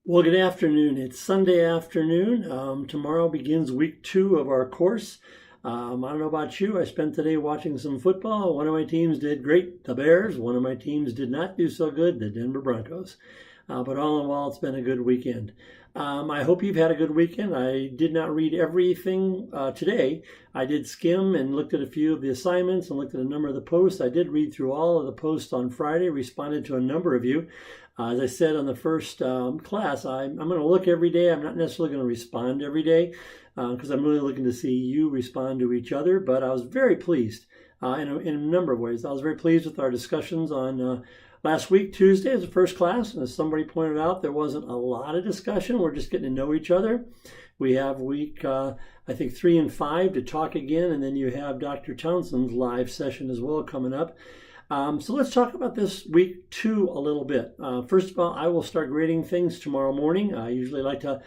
Well, good afternoon. It's Sunday afternoon. Tomorrow begins week 2 of our course. I don't know about you. I spent the day watching some football. One of my teams did great, the Bears. One of my teams did not do so good, the Denver Broncos. But all in all, it's been a good weekend. I hope you've had a good weekend. I did not read everything today. I did skim and looked at a few of the assignments and looked at a number of the posts. I did read through all of the posts on Friday, responded to a number of you. As I said on the first class, I'm going to look every day. I'm not necessarily going to respond every day because I'm really looking to see you respond to each other. But I was very pleased in a number of ways. I was very pleased with our discussions on last week, Tuesday, as the first class. And as somebody pointed out, there wasn't a lot of discussion. We're just getting to know each other. We have week, I think, 3 and 5 to talk again. And then you have Dr. Townsend's live session as well coming up. So let's talk about this week 2 a little bit. First of all, I will start grading things tomorrow morning. I usually like to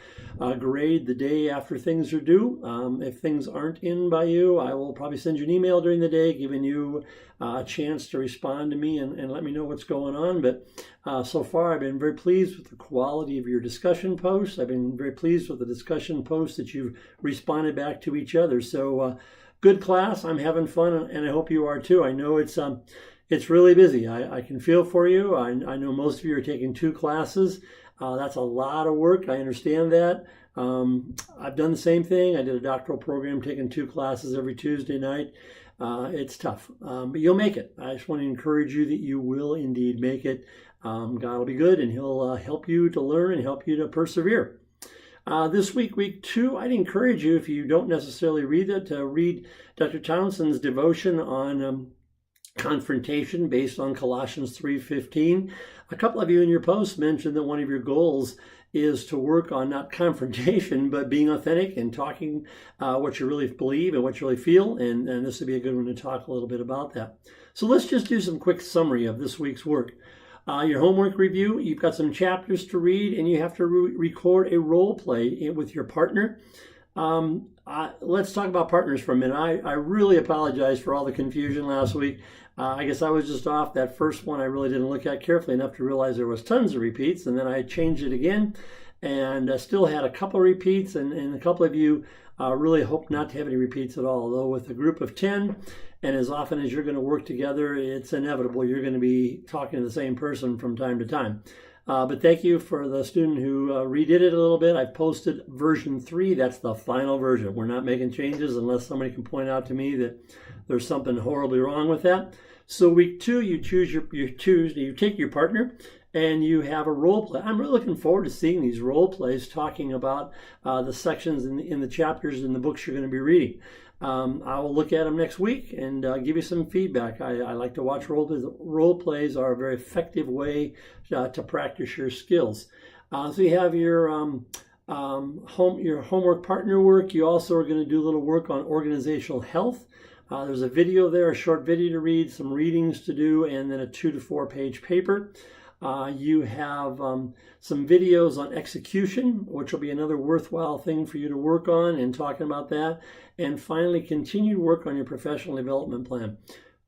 grade the day after things are due. If things aren't in by you, I will probably send you an email during the day giving you a chance to respond to me and let me know what's going on. But so far, I've been very pleased with the quality of your discussion posts. I've been very pleased with the discussion posts that you've responded back to each other. So good class. I'm having fun, and I hope you are too. I know it's really busy. I can feel for you. I know most of you are taking 2 classes. That's a lot of work. I understand that. I've done the same thing. I did a doctoral program taking 2 classes every Tuesday night. It's tough, but you'll make it. I just want to encourage you that you will indeed make it. God will be good, and He'll help you to learn and help you to persevere. This week, week 2, I'd encourage you, if you don't necessarily read it, to read Dr. Townsend's devotion on confrontation based on Colossians 3:15. A couple of you in your posts mentioned that one of your goals is to work on not confrontation, but being authentic and talking what you really believe and what you really feel. And this would be a good one to talk a little bit about that. So let's just do some quick summary of this week's work. Your homework review, you've got some chapters to read, and you have to record a role play with your partner. Let's talk about partners for a minute. I really apologize for all the confusion last week. I guess I was just off. That first one I really didn't look at carefully enough to realize there was tons of repeats, and then I changed it again and still had a couple repeats, and a couple of you really hope not to have any repeats at all. Although with a group of 10, and as often as you're going to work together, it's inevitable you're going to be talking to the same person from time to time. But thank you for the student who redid it a little bit. I've posted version 3. That's the final version. We're not making changes unless somebody can point out to me that there's something horribly wrong with that. So week 2, you take your partner and you have a role play. I'm really looking forward to seeing these role plays talking about the sections in the chapters in the books you're going to be reading. I will look at them next week and give you some feedback. I like to watch role plays. Role plays are a very effective way to practice your skills. So you have your homework partner work. You also are going to do a little work on organizational health. There's a video there, a short video to read, some readings to do, and then a 2 to 4 page paper. You have some videos on execution, which will be another worthwhile thing for you to work on and talking about that. And finally, continue to work on your professional development plan.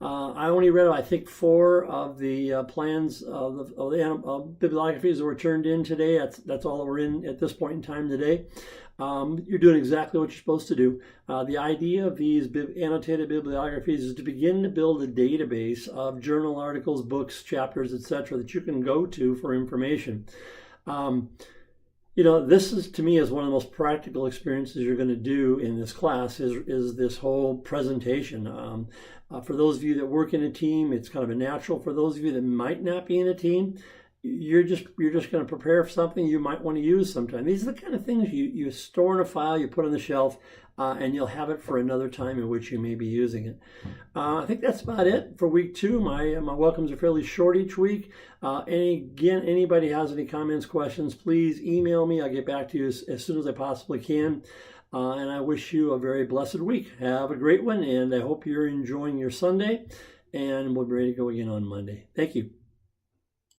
I only read, I think, 4 of the plans of the bibliographies that were turned in today. That's all that we're in at this point in time today. You're doing exactly what you're supposed to do. The idea of these annotated bibliographies is to begin to build a database of journal articles, books, chapters, etc., that you can go to for information. This is, to me, is one of the most practical experiences you're going to do in this class is this whole presentation. For those of you that work in a team, it's kind of a natural. For those of you that might not be in a team, you're just going to prepare for something you might want to use sometime. These are the kind of things you store in a file, you put on the shelf, and you'll have it for another time in which you may be using it. I think that's about it for week 2. My welcomes are fairly short each week. Anybody has any comments, questions, please email me. I'll get back to you as soon as I possibly can. And I wish you a very blessed week. Have a great one, and I hope you're enjoying your Sunday, and we'll be ready to go again on Monday. Thank you.